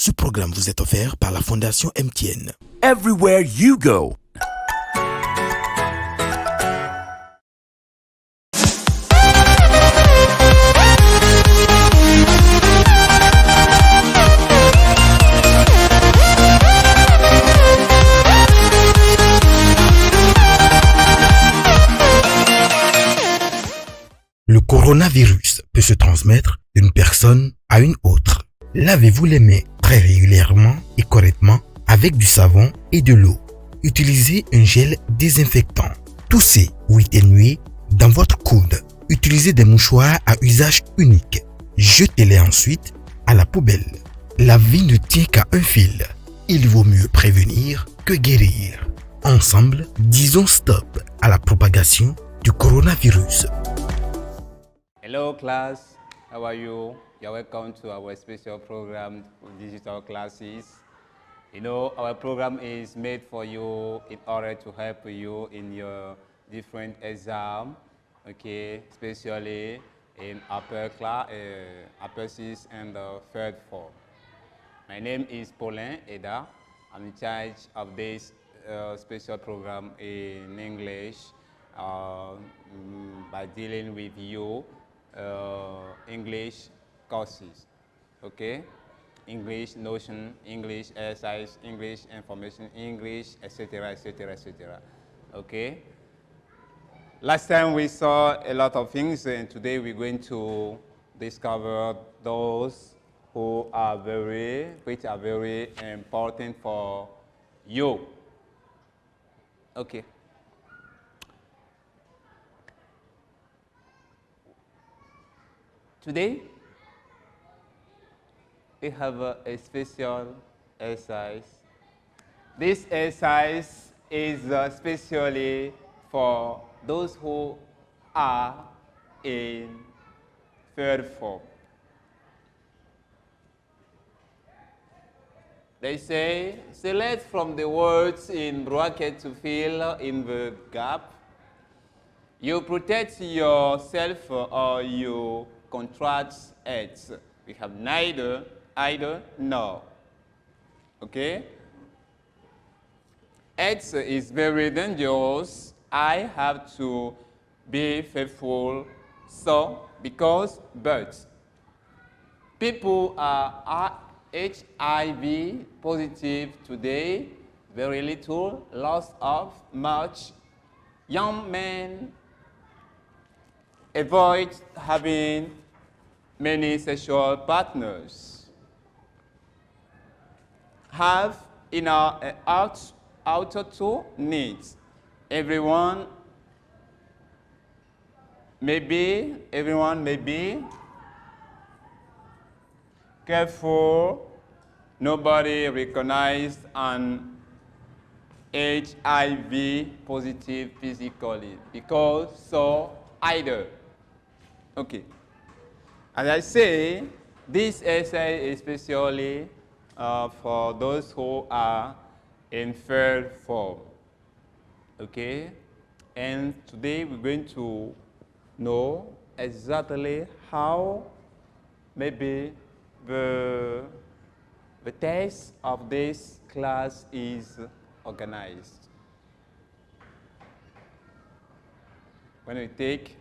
Ce programme vous est offert par la Fondation MTN. Everywhere you go. Le coronavirus peut se transmettre d'une personne à une autre. Lavez-vous les mains très régulièrement et correctement avec du savon et de l'eau. Utilisez un gel désinfectant. Toussez ou éternuez dans votre coude. Utilisez des mouchoirs à usage unique. Jetez-les ensuite à la poubelle. La vie ne tient qu'à un fil. Il vaut mieux prévenir que guérir. Ensemble, disons stop à la propagation du coronavirus. Hello class, how are you? You're welcome to our special program, digital classes. You know, our program is made for you in order to help you in your different exam, okay, especially in upper class, upper 6 and third form. My name is Paulin Eda. I'm in charge of this special program in English by dealing with you English courses, okay? English notion, English exercise, English information, English, etc., etc., etc., okay? Last time we saw a lot of things, and today we're going to discover those which are very important for you. Okay. Today, we have a special exercise. This exercise is especially for those who are in third form. They say, select from the words in bracket to fill in the gap. You protect yourself or you contract it. We have neither, either, nor. Okay? It is very dangerous. I have to be faithful. So, because, but. People are HIV positive today. Very little, loss of much. Young men avoid having many sexual partners. Have in our outer two needs. Everyone may be careful. Nobody recognized an HIV positive physically because so either. Okay. As I say, this essay is especially for those who are in third form. Okay? And today we're going to know exactly how maybe the test of this class is organized. When we take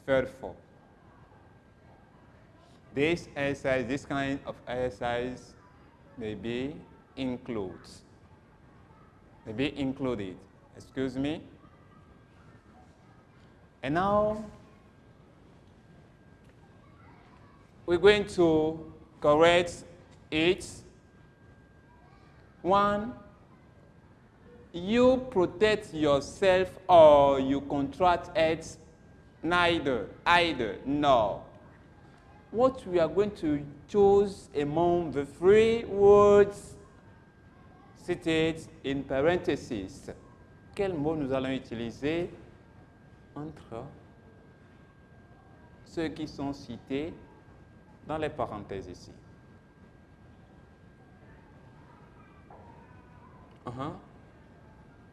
third form. This exercise, this kind of exercise may be included. Excuse me. And now, we're going to correct it. One, you protect yourself or you contract it, neither, either, no. What we are going to choose among the three words cited in parentheses. Quel mot nous allons utiliser entre ceux qui sont cités dans les parenthèses ici?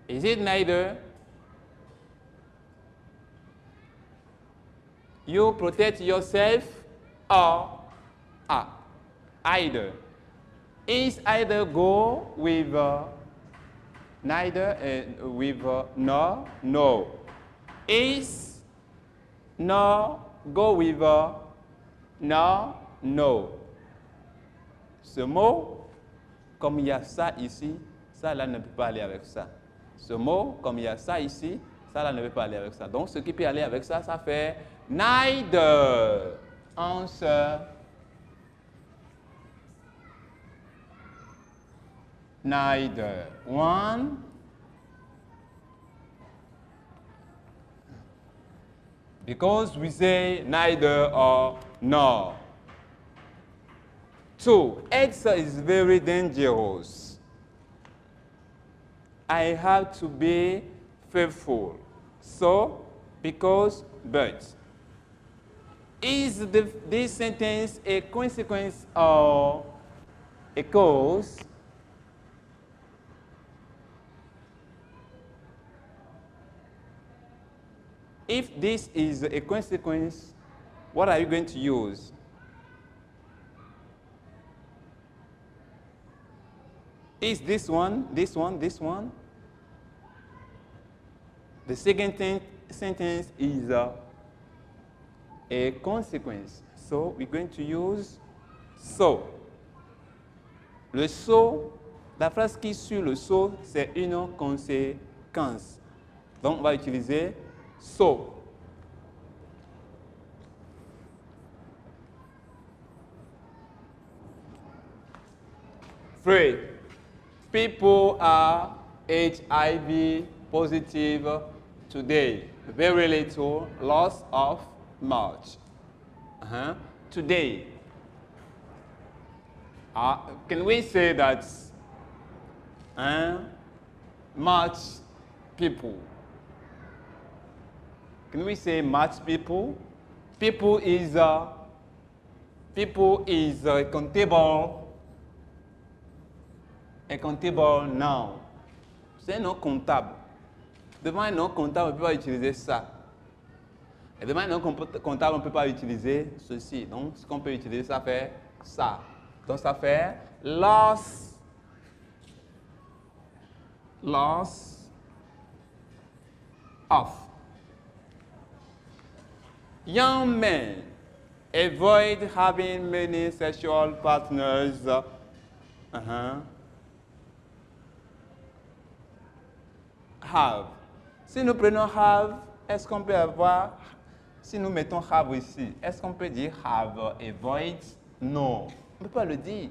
Is it neither? You protect yourself or either. Is either go with neither with no, no. Is no go with no, no. Ce mot, comme il y a ça ici, ça là ne peut pas aller avec ça. Ce mot, comme il y a ça ici, ça là ne peut pas aller avec ça. Donc ce qui peut aller avec ça, ça fait neither. Answer. Neither. One. Because we say neither or no. Two, X is very dangerous. I have to be faithful. So, because, but. Is this sentence a consequence or a cause? If this is a consequence, what are you going to use? Is this one, this one, this one? The second sentence is a consequence. So we're going to use so. Le so, la phrase qui suit le so, c'est une conséquence. Donc on va utiliser so. Three, people are HIV positive today. Very little loss of much. Today. Can we say that much people? Can we say much people? People is a countable noun. C'est un nom comptable. Devant un nom comptable, on ne peut pas utiliser ça. Et devant un nom comptable, on ne peut pas utiliser ceci. Donc, ce qu'on peut utiliser, ça fait ça. Donc, ça fait loss of. Young men avoid having many sexual partners. Have. Si nous prenons have, est-ce qu'on peut avoir, si nous mettons have ici, est-ce qu'on peut dire have, avoid? Non. On ne peut pas le dire.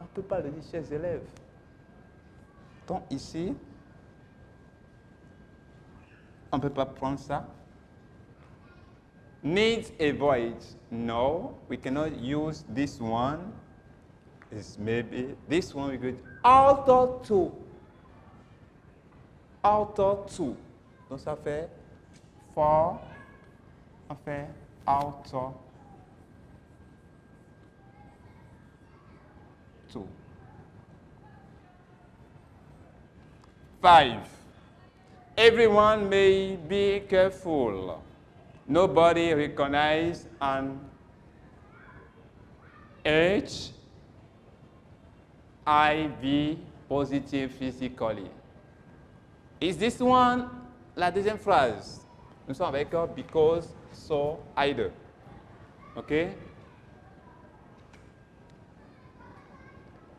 On ne peut pas le dire, chers élèves. Donc ici, on ne peut pas prendre ça. Needs, avoid. No, we cannot use this one. It's maybe this one we could alter to. Alter to. Donc ça fait for, on fait alter to. 5. Everyone may be careful. Nobody recognizes an HIV positive physically. Is this one la deuxième phrase? Nous sommes avec because, so, either. OK?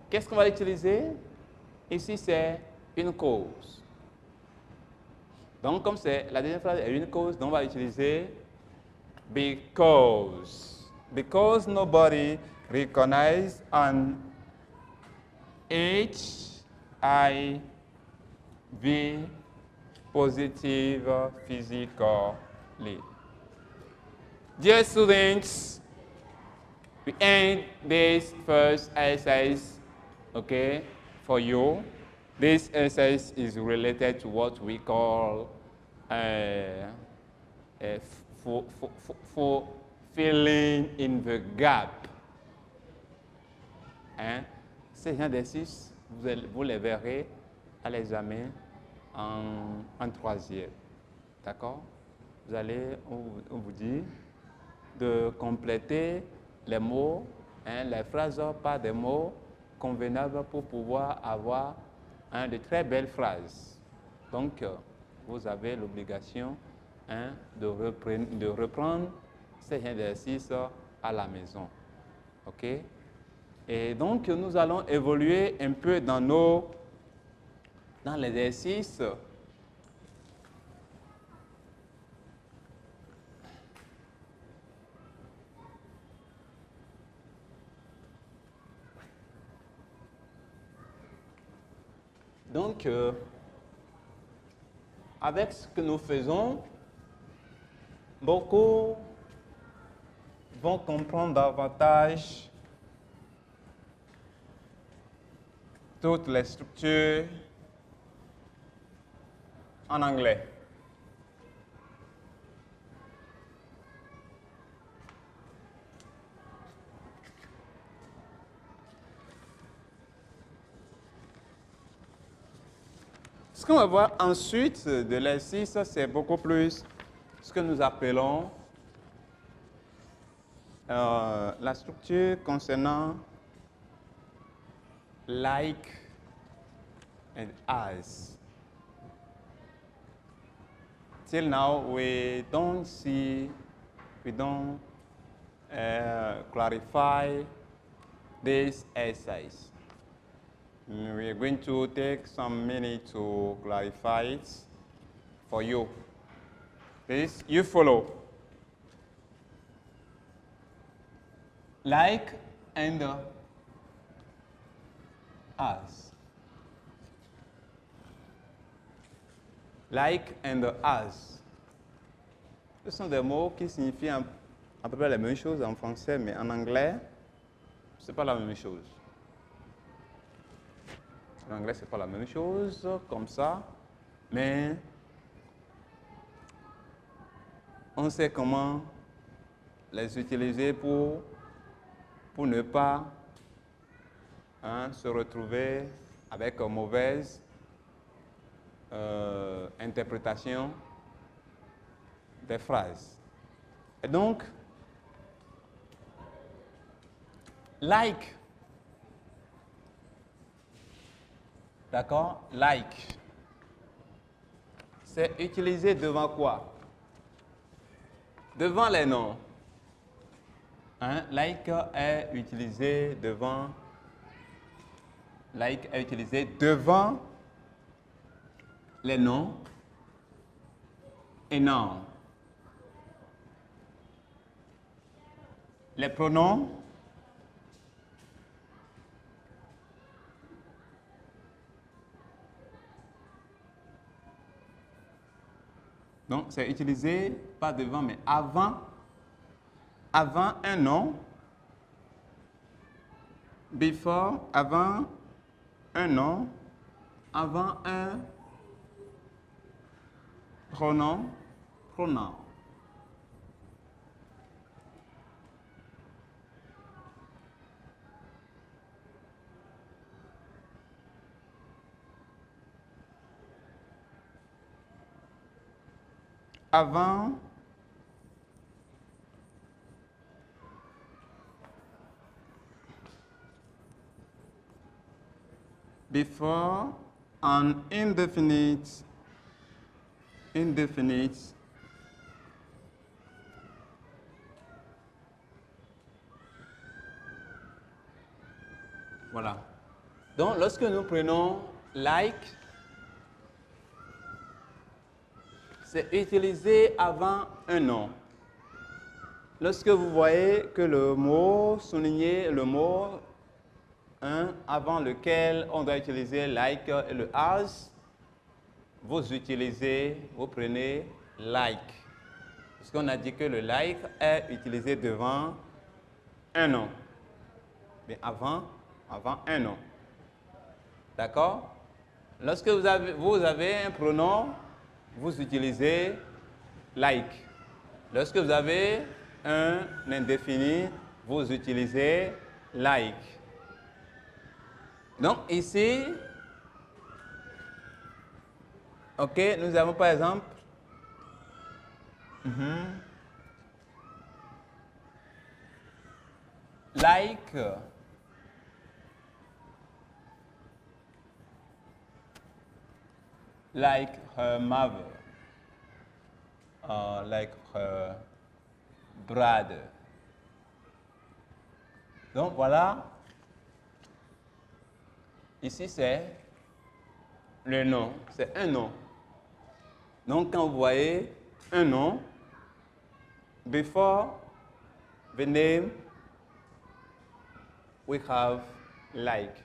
Qu'est-ce qu'on va utiliser? Ici, c'est une cause. Donc, comme c'est la deuxième phrase est une cause, donc on va utiliser because. Because nobody recognizes an HIV positive physically. Dear students, we end this first exercise, okay, for you. This exercise is related to what we call filling in the gap. Hein? Ces exercices, vous les verrez à l'examen en troisième. D'accord? Vous allez, on vous dit de compléter les mots, hein, les phrases par des mots convenable pour pouvoir avoir de très belles phrases. Donc, vous avez l'obligation de reprendre ces exercices à la maison. OK? Et donc, nous allons évoluer un peu dans l'exercice. Donc, avec ce que nous faisons, beaucoup vont comprendre davantage toutes les structures en anglais. Ce qu'on va voir ensuite de l'exercice, c'est beaucoup plus ce que nous appelons la structure concernant like and as. Till now, we don't clarify this exercise. We're going to take some minutes to clarify it for you. Please, you follow. Like and as. Like and as. Ce sont des mots qui signifient à peu près la même chose en français, mais en anglais, ce n'est pas la même chose. En anglais, ce n'est pas la même chose, comme ça, mais on sait comment les utiliser pour ne pas se retrouver avec une mauvaise interprétation des phrases. Et donc, like. D'accord? Like. C'est utilisé devant quoi? Devant les noms. Like est utilisé devant. Like est utilisé devant les noms et noms. Les pronoms. Donc, c'est utilisé pas devant, mais avant un nom, before, avant un nom, avant un pronom. Avant before an indefinite voilà. Donc lorsque nous prenons like, c'est utilisé avant un nom. Lorsque vous voyez que le mot, soulignez le mot avant lequel on doit utiliser like et le as, vous prenez like. Parce qu'on a dit que le like est utilisé devant un nom. Mais avant un nom. D'accord? Lorsque vous avez un pronom, vous utilisez like. Lorsque vous avez un indéfini, vous utilisez like. Donc ici, ok, nous avons par exemple like like her mother, like her brother. Donc voilà, ici c'est le nom, c'est un nom. Donc quand vous voyez un nom, before the name, we have like.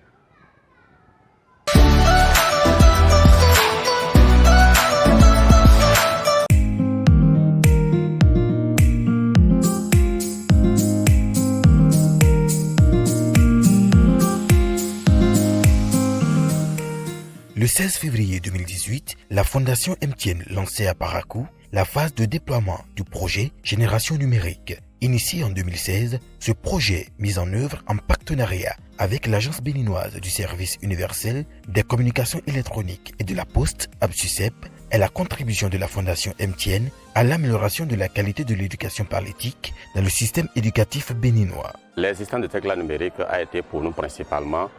Le 16 février 2018, la Fondation MTN lançait à Parakou la phase de déploiement du projet Génération numérique. Initié en 2016, ce projet mis en œuvre en partenariat avec l'Agence béninoise du service universel des communications électroniques et de la poste, ABSUCEP, est la contribution de la Fondation MTN à l'amélioration de la qualité de l'éducation par l'éthique dans le système éducatif béninois. L'existence de Tecla numérique a été pour nous principalement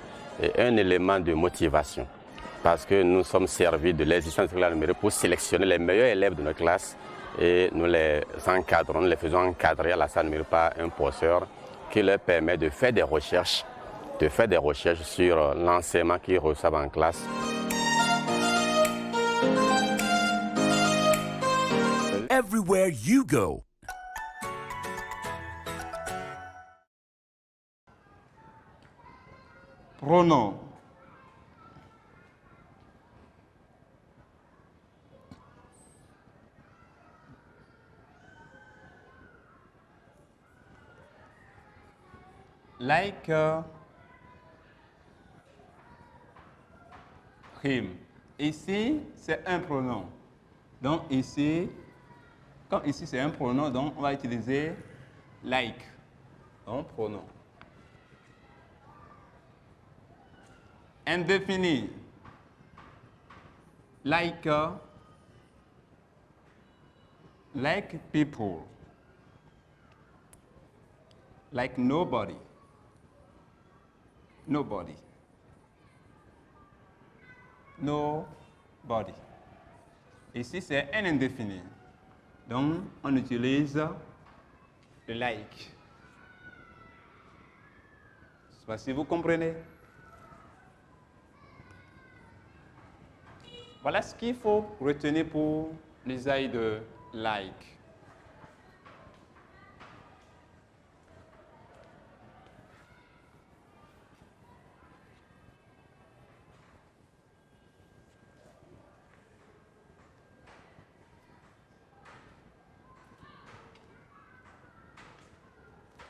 un élément de motivation, parce que nous sommes servis de l'existence de Tecla numérique pour sélectionner les meilleurs élèves de notre classe et nous les encadrons, nous les faisons encadrer à la salle numérique par un professeur qui leur permet de faire des recherches sur l'enseignement qu'ils reçoivent en classe. Everywhere you go. Pronom. Like him. Ici, c'est un pronom. Donc ici, comme ici c'est un pronom, donc on va utiliser like. Donc pronom. Indéfini. Like people. Like nobody. Nobody. Nobody. Ici, c'est un indéfini. Donc, on utilise le like. Je ne sais pas si vous comprenez. Voilà ce qu'il faut retenir pour l'usage de like.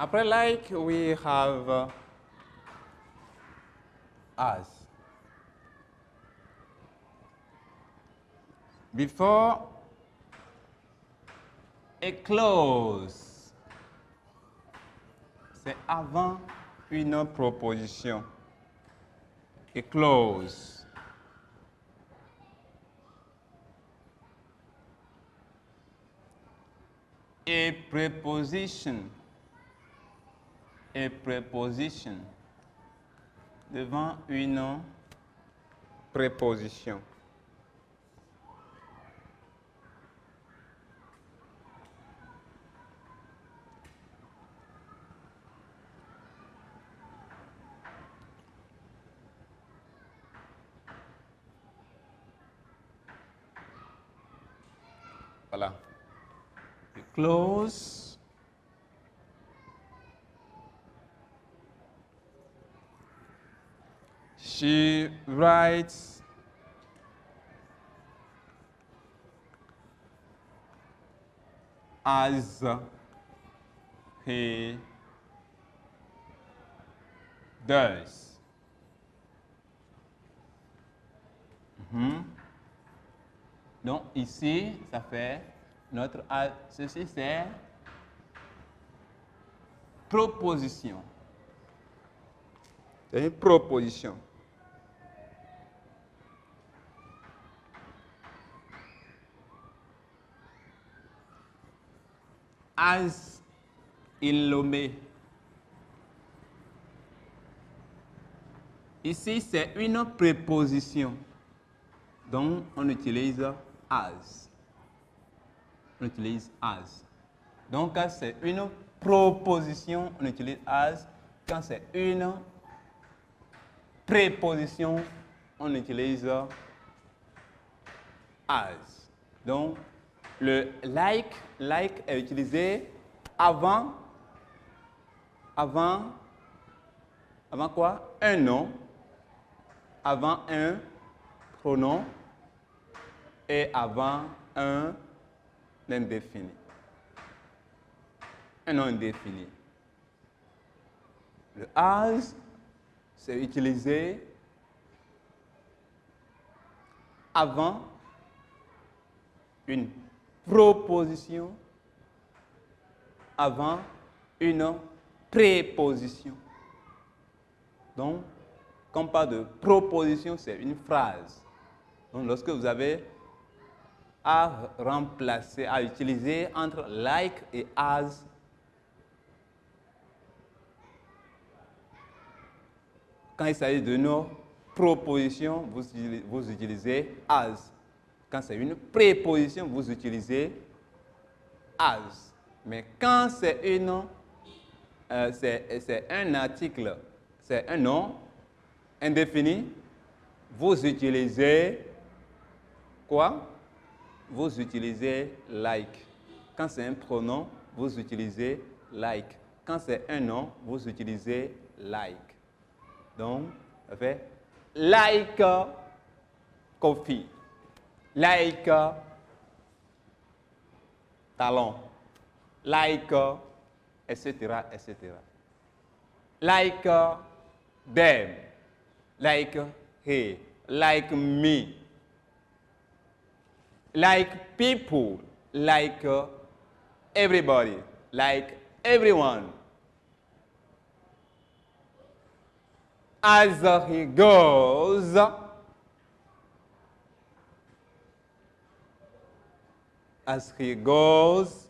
Après like, we have as. Before a clause, c'est avant une proposition. A clause. A preposition. A preposition. Devant une préposition. Voilà. The clause. She writes as he does. Donc ici, ça fait notre as. Ceci c'est proposition. C'est une proposition. As il le met. Ici, c'est une préposition. Donc, on utilise as. On utilise as. Donc, quand c'est une proposition, on utilise as. Quand c'est une préposition, on utilise as. Donc, le like est utilisé avant quoi? Un nom, avant un pronom et avant un indéfini. Un nom indéfini. Le as, c'est utilisé avant une proposition, avant une préposition. Donc, quand on parle de proposition, c'est une phrase. Donc, lorsque vous avez à remplacer, à utiliser entre like et as, quand il s'agit de nos propositions, vous utilisez as. Quand c'est une préposition, vous utilisez as. Mais quand c'est c'est un article, c'est un nom indéfini, vous utilisez quoi? Vous utilisez like. Quand c'est un pronom, vous utilisez like. Quand c'est un nom, vous utilisez like. Donc, ça fait like coffee, like talon, like, etc., etc. Like them, like he, like me, like people, like everybody, like everyone. As he goes, as he goes,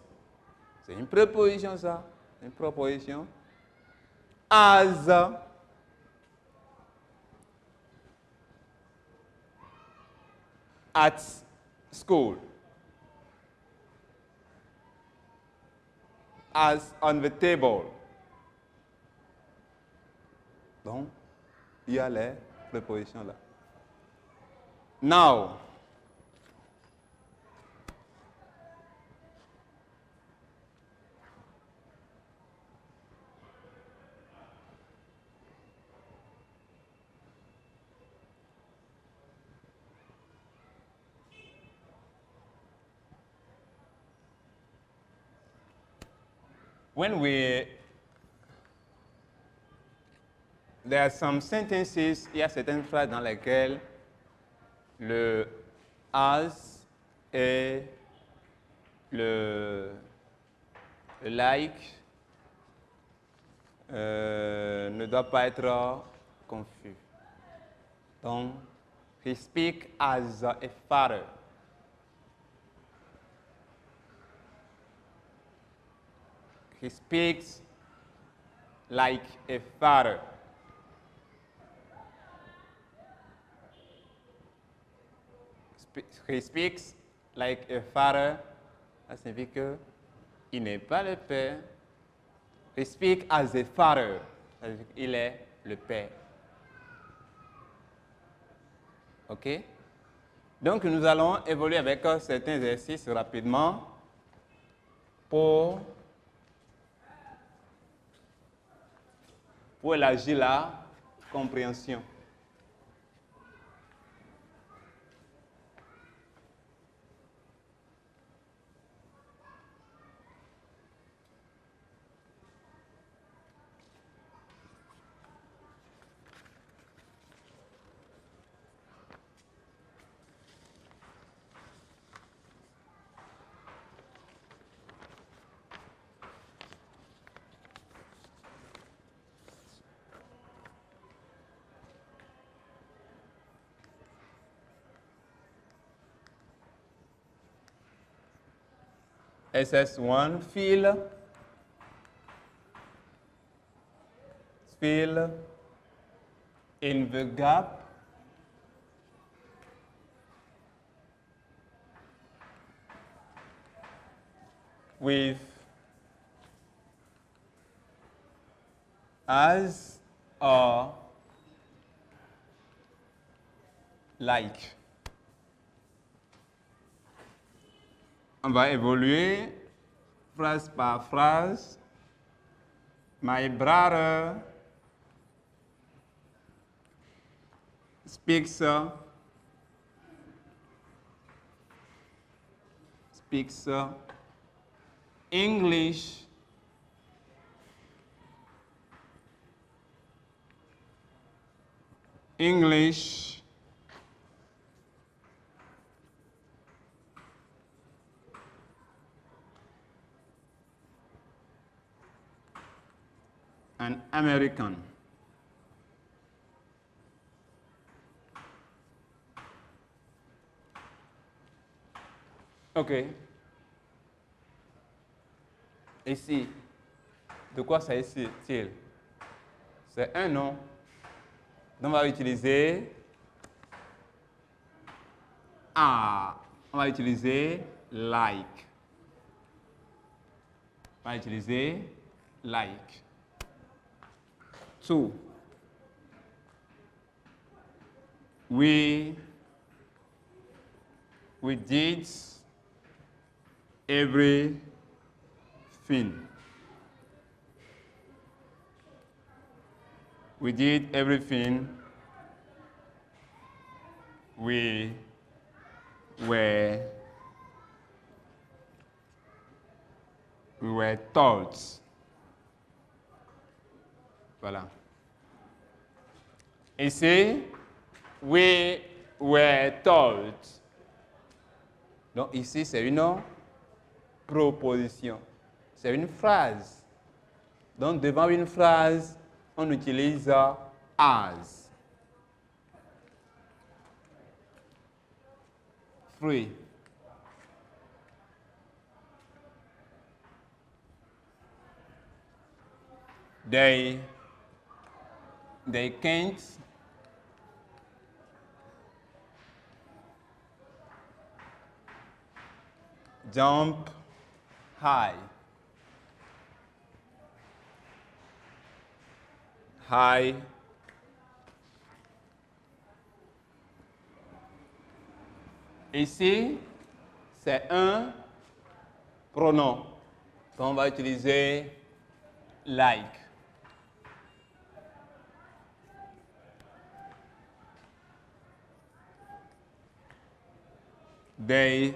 c'est une préposition ça, une proposition. As at school, as on the table. Donc, il y a les prépositions là. Now, there are some sentences, il y a certaines phrases dans lesquelles le as et le like ne doit pas être confus. Donc, he speaks as a father. He speaks like a father. He speaks like a father. Ça signifie qu'il n'est pas le père. He speaks as a father. Ça signifie qu'il est le père. OK? Donc, nous allons évoluer avec certains exercices rapidement pour élargir la compréhension. SS1, fill in the gap with as or like. On va évoluer phrase par phrase. My brother speaks English and American. OK. Ici, de quoi s'agit-il? C'est un nom. Donc, on va utiliser on va utiliser like. On va utiliser like. 2. We did everything. We did everything. We were told. Voilà. Ici, we were told. Donc ici, c'est une proposition. C'est une phrase. Donc devant une phrase, on utilise as. 3. They can't jump high. Ici, c'est un pronom. Donc, on va utiliser like. They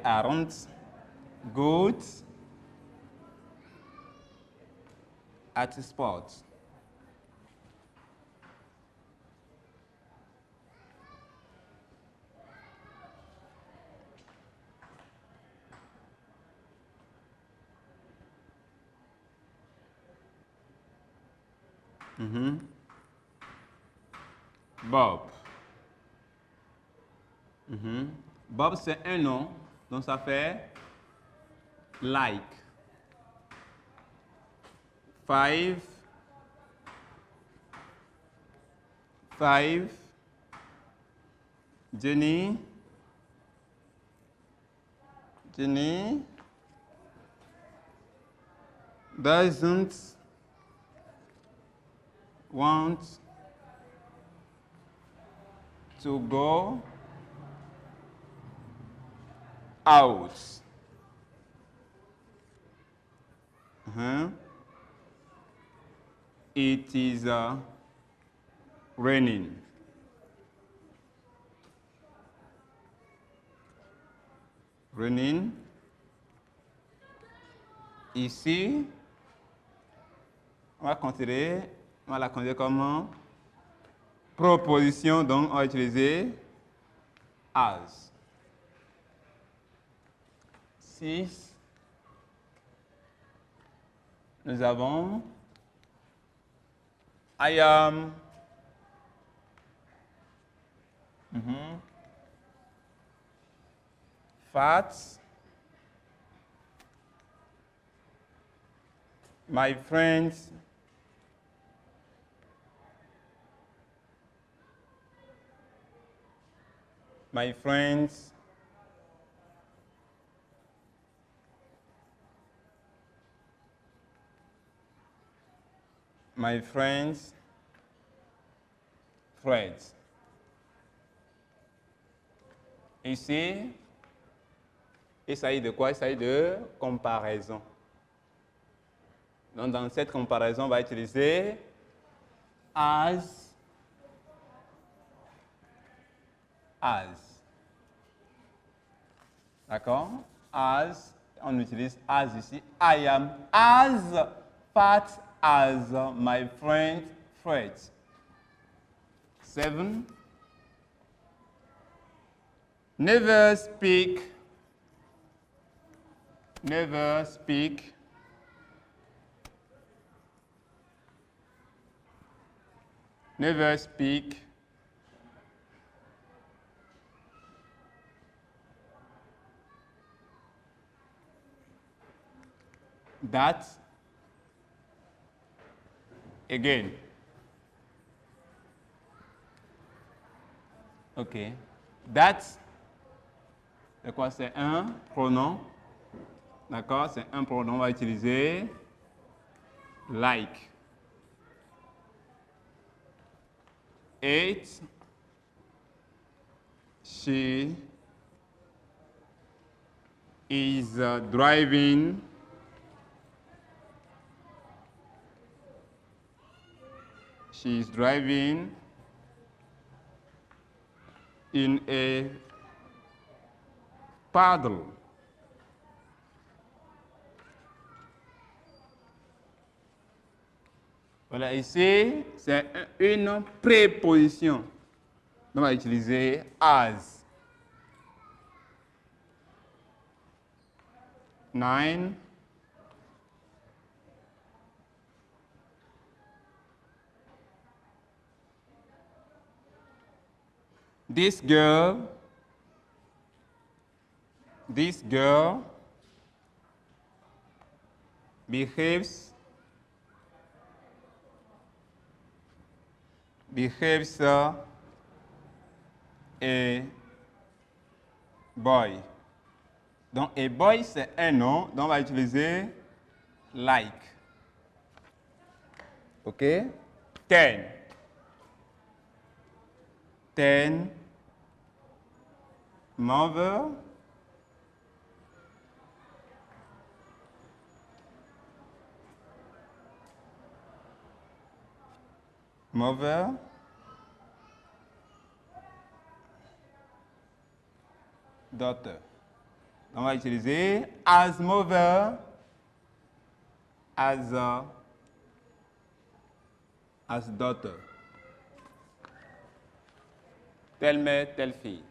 aren't good at sports. Bob. Bob, c'est un nom, donc ça fait like. 5. Jenny doesn't want to go out. It is raining. Ici, on va la considérer comme proposition, donc on va utiliser as. 6. Nous avons I am fat. My friends my friends, friends. Ici, il s'agit de quoi? Il s'agit de comparaison. Donc, dans cette comparaison, on va utiliser as. D'accord? As, on utilise as ici. I am as fat as my friend Fred. 7. Never speak. Never speak. Never speak. That again. OK. That, c'est quoi? C'est un pronom. D'accord? C'est un pronom. On va utiliser like. 8. She is driving. She is driving in a paddle. Voilà, ici, c'est une préposition. On va utiliser as. 9. This girl behaves a boy. Donc, a boy, c'est un nom, donc on va utiliser like. OK? 10. 10. Mother. Daughter. On va utiliser as mother, as daughter. Telle mère, telle fille.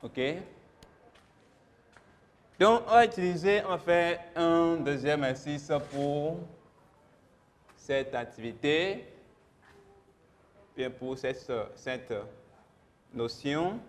OK? Donc, on va utiliser, on fait un deuxième exercice pour cette activité, bien pour cette notion.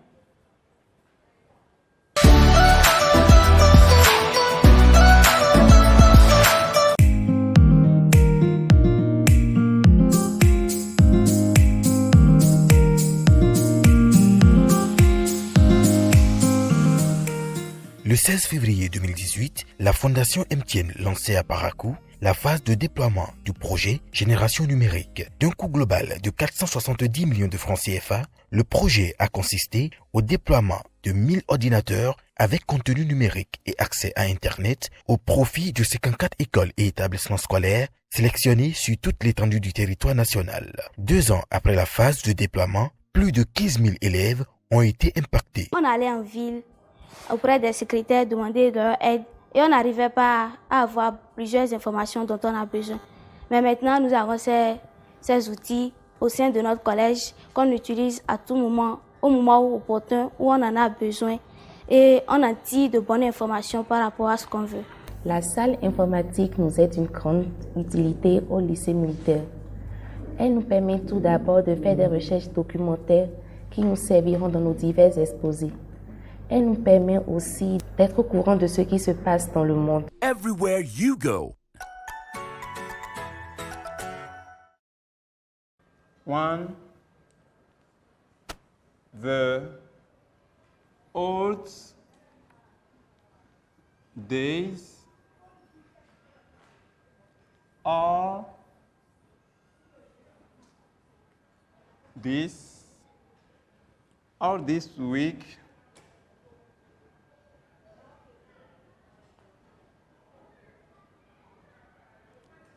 Le 16 février 2018, la Fondation MTN lançait à Parakou la phase de déploiement du projet Génération numérique. D'un coût global de 470 millions de francs CFA, le projet a consisté au déploiement de 1000 ordinateurs avec contenu numérique et accès à Internet au profit de 54 écoles et établissements scolaires sélectionnés sur toute l'étendue du territoire national. 2 ans après la phase de déploiement, plus de 15 000 élèves ont été impactés. On allait en ville auprès des secrétaires demander leur aide et on n'arrivait pas à avoir plusieurs informations dont on a besoin. Mais maintenant, nous avons ces outils au sein de notre collège qu'on utilise à tout moment, au moment opportun où on en a besoin et on en tire de bonnes informations par rapport à ce qu'on veut. La salle informatique nous est d'une grande utilité au lycée militaire. Elle nous permet tout d'abord de faire des recherches documentaires qui nous serviront dans nos divers exposés. Elle nous permet aussi d'être au courant de ce qui se passe dans le monde. Everywhere you go. 1. The old days are this week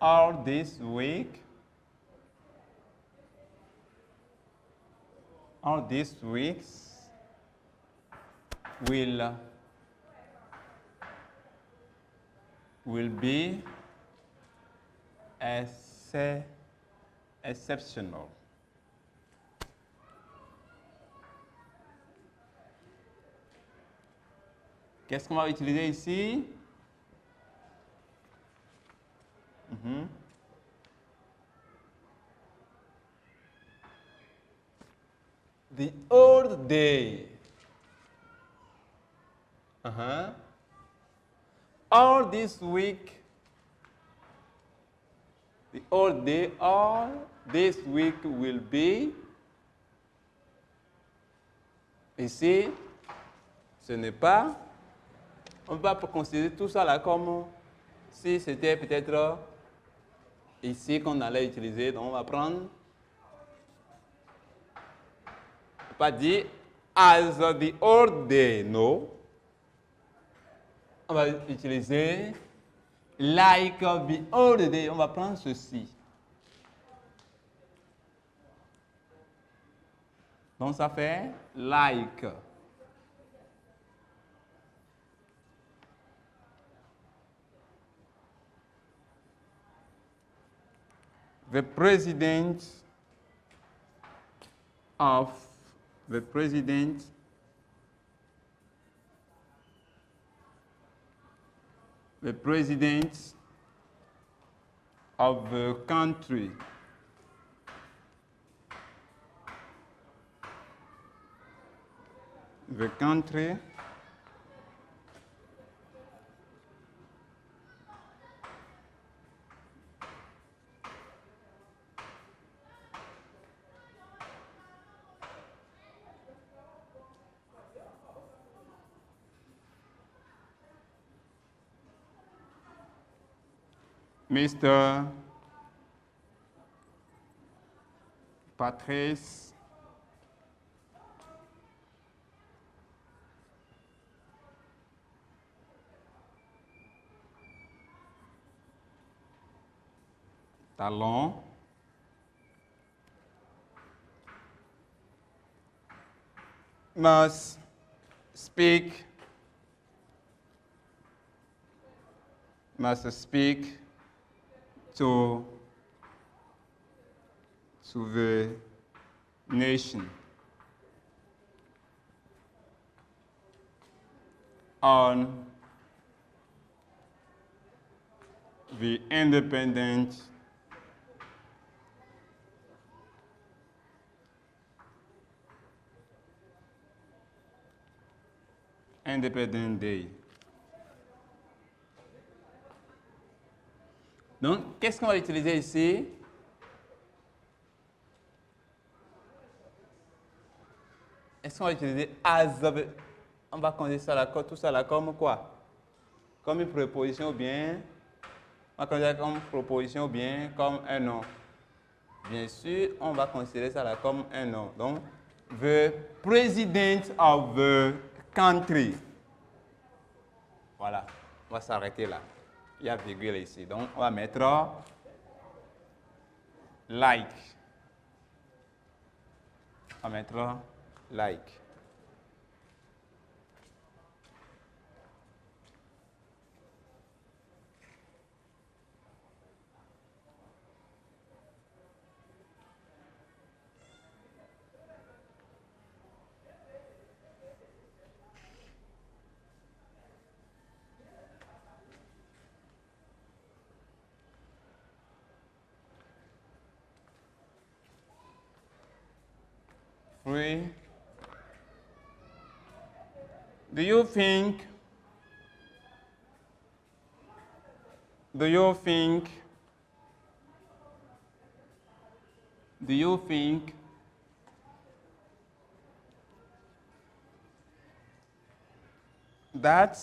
or this weeks will be exceptional. Qu'est-ce qu'on va utiliser ici? The old day. Or this week. The old day or this week will be. Ici, ce n'est pas. On va considérer tout ça là comme si c'était peut-être ici qu'on allait utiliser. Donc on va prendre. Pas dire as the old day, no. On va utiliser like the old day. On va prendre ceci. Donc ça fait like. The president of the country Mr. Patrice Talon must speak to the nation on the Independent Day. Donc, qu'est-ce qu'on va utiliser ici? Est-ce qu'on va utiliser as? On va considérer ça là, tout ça là comme quoi? Comme une préposition ou bien? On va considérer comme proposition ou bien comme un nom? Bien sûr, on va considérer ça là comme un nom. Donc, the president of the country. Voilà, on va s'arrêter là. Il y a virgule ici. Donc, on va mettre like. On va mettre like. Three. Do you think that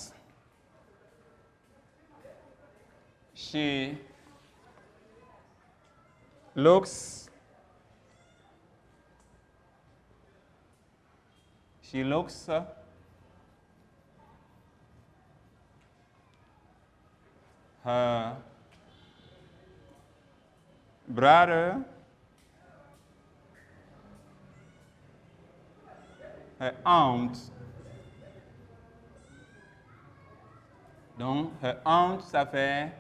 she looks her brother, her aunt. Donc, her aunt, ça fait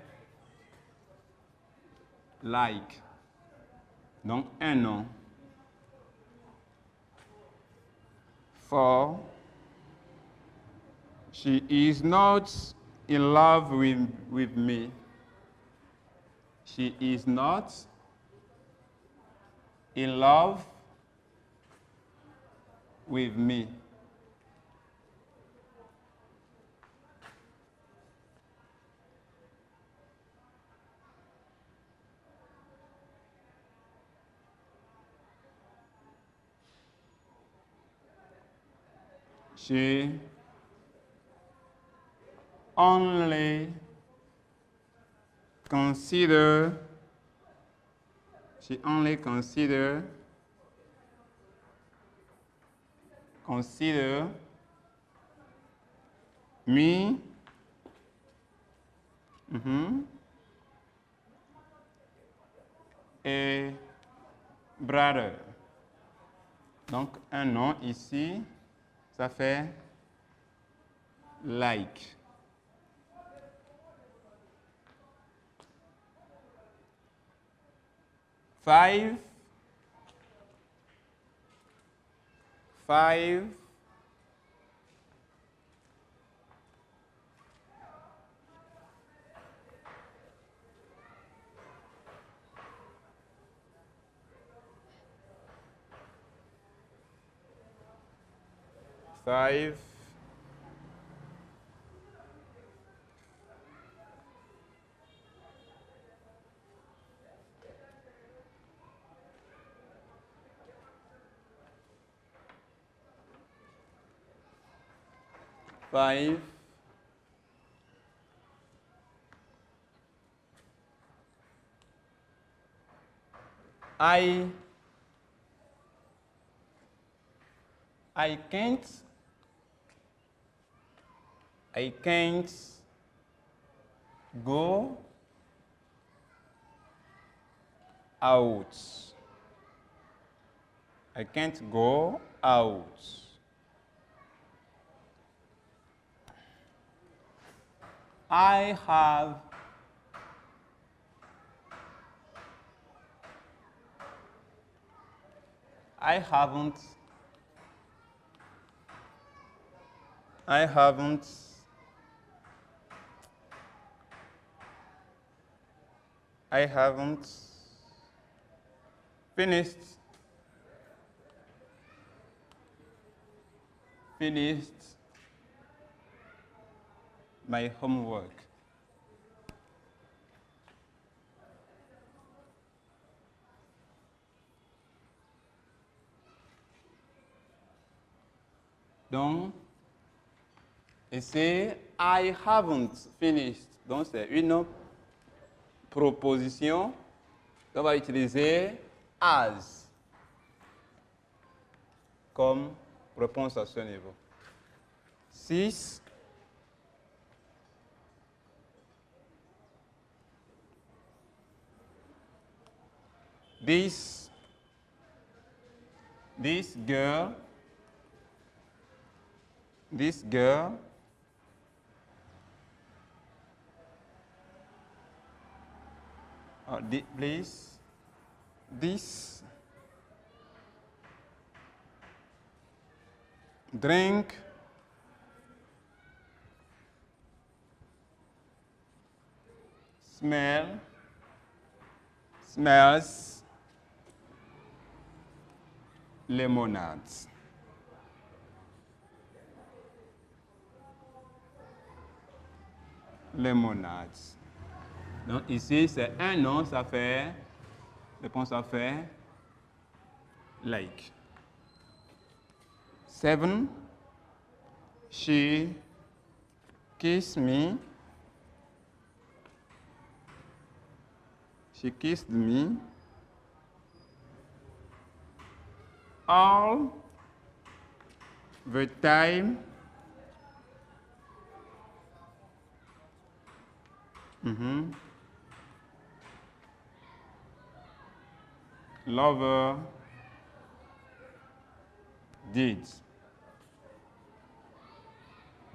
like. Donc, un nom. For she is not in love with me. She is not in love with me. She only consider me a brother. Donc un nom ici, ça fait like. Five. Five. Five. Five. I can't go out. I can't go out. I haven't finished my homework. Donc, et c'est I haven't finished. Donc, c'est une proposition qu'on va utiliser as comme réponse à ce niveau. 6. This girl please, this drink smells lemonade. Lemonade. Donc ici, c'est un nom, ça fait, réponse à faire, like. 7. She Kiss me. She kissed me. All the time. Lover did.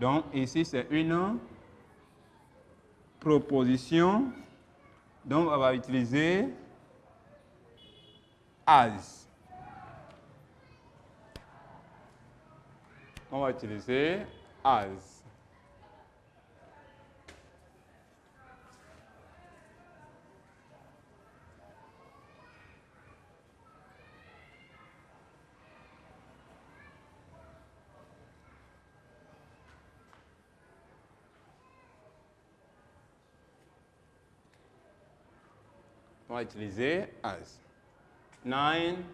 Donc ici c'est une proposition. Donc on va utiliser as. On va utiliser as. On va utiliser as. 9.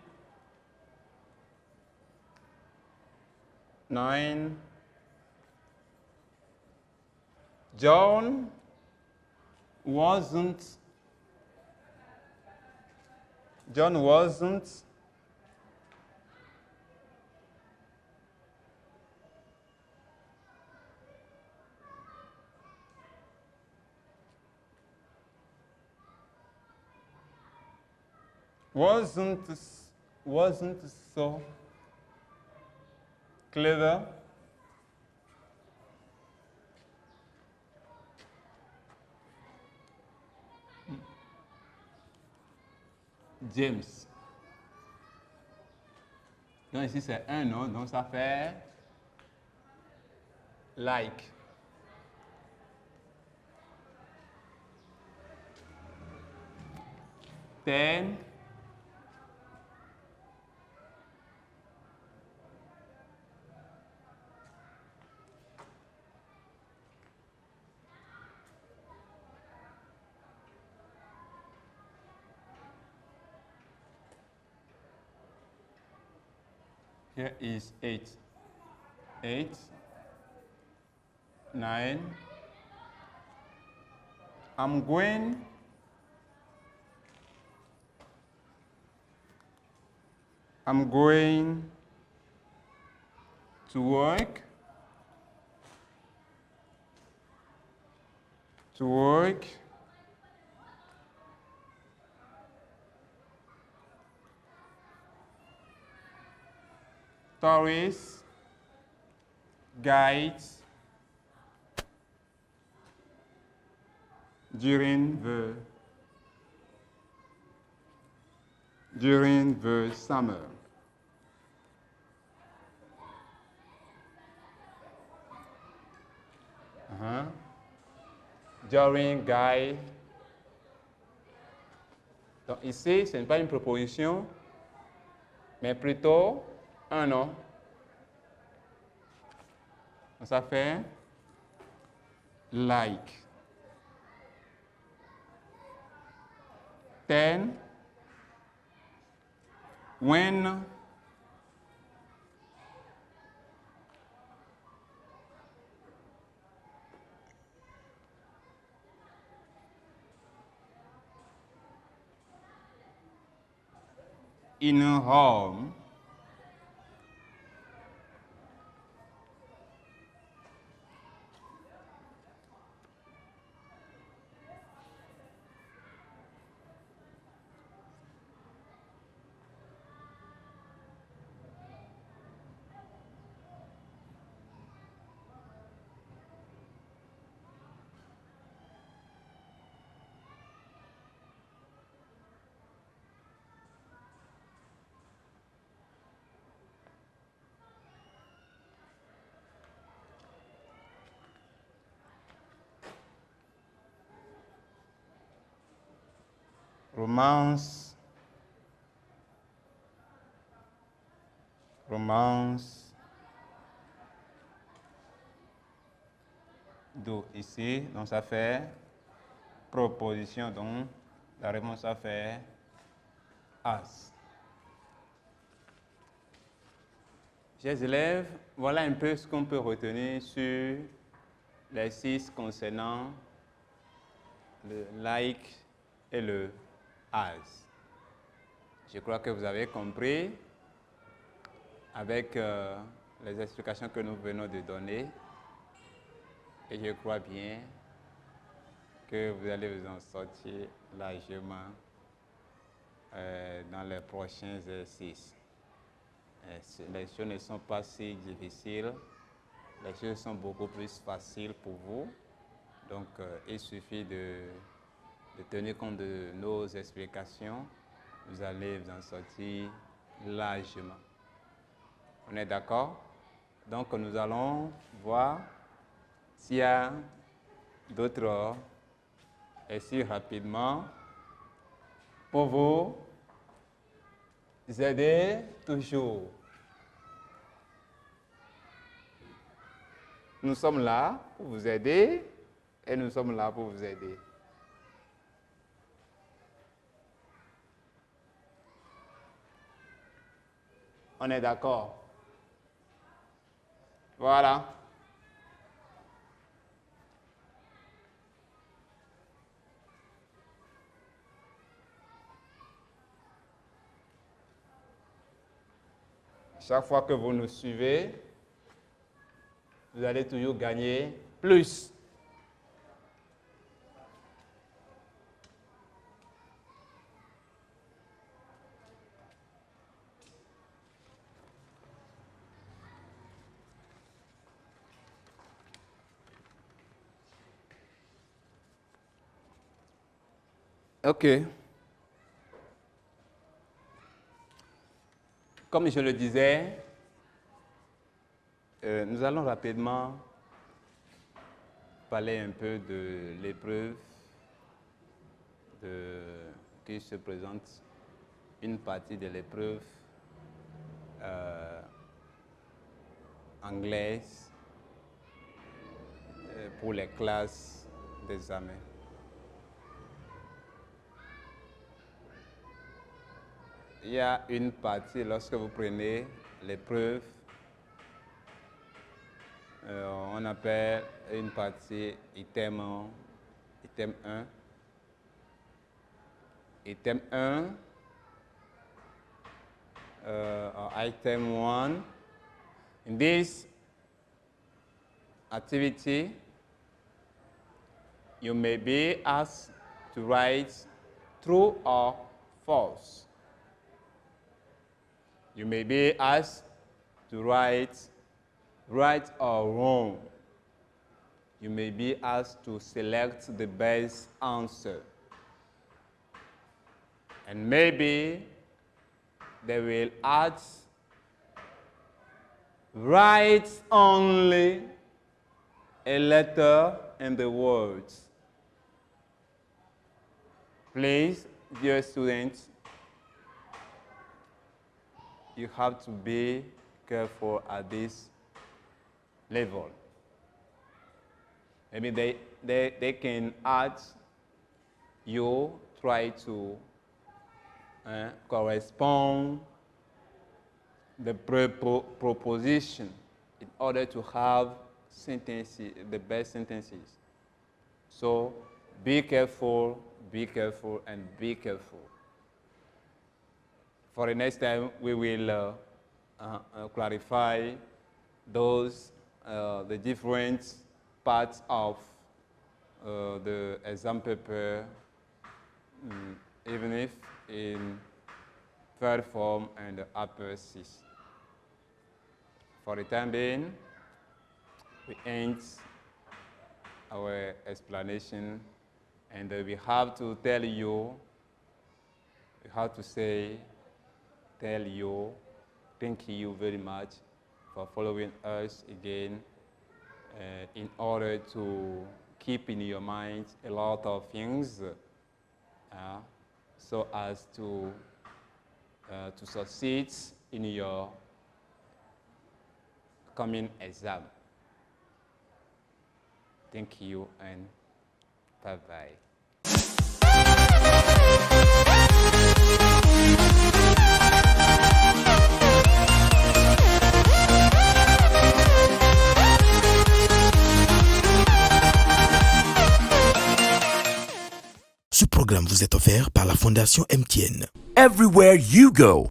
John wasn't so clever. James. Donc ici c'est un nom, donc ça fait like. Ten. Here is 8. 8, 9. I'm going to work. Tourists, guides during the summer. During guide. Donc ici, ce n'est pas une proposition, mais plutôt un nom. Donc ça fait like. 10. When in a home, romance, do ici, donc ça fait proposition, donc la réponse ça fait as. Chers élèves, voilà un peu ce qu'on peut retenir sur l'exercice concernant le like et le as. Je crois que vous avez compris avec les explications que nous venons de donner. Et je crois bien que vous allez vous en sortir largement dans les prochains exercices. Les choses ne sont pas si difficiles, les choses sont beaucoup plus faciles pour vous. Donc, il suffit de tenir compte de nos explications. Vous allez vous en sortir largement. On est d'accord? Donc, nous allons voir s'il y a d'autres exercices rapidement pour vous aider toujours. Nous sommes là pour vous aider et nous sommes là pour vous aider. On est d'accord? Voilà. Chaque fois que vous nous suivez, vous allez toujours gagner plus. OK. Comme je le disais, nous allons rapidement parler un peu de l'épreuve qui se présente, une partie de l'épreuve anglaise pour les classes d'examen. Il y a une partie, lorsque vous prenez l'épreuve, on appelle une partie item 1. Item 1, item 1. In this activity, you may be asked to write true or false. You may be asked to write right or wrong. You may be asked to select the best answer. And maybe they will ask, write only a letter in the words. Please, dear students, you have to be careful at this level. Maybe they can ask you try to correspond the proposition in order to have sentences, the best sentences. So be careful, and be careful. For the next time, we will clarify those, the different parts of the exam paper, even if in third form and upper 6. For the time being, we end our explanation, and we have to tell you, we have to say, tell you, thank you very much for following us again in order to keep in your mind a lot of things so as to succeed in your coming exam. Thank you and bye-bye. programme vous est offert par la Fondation MTN. Everywhere you go.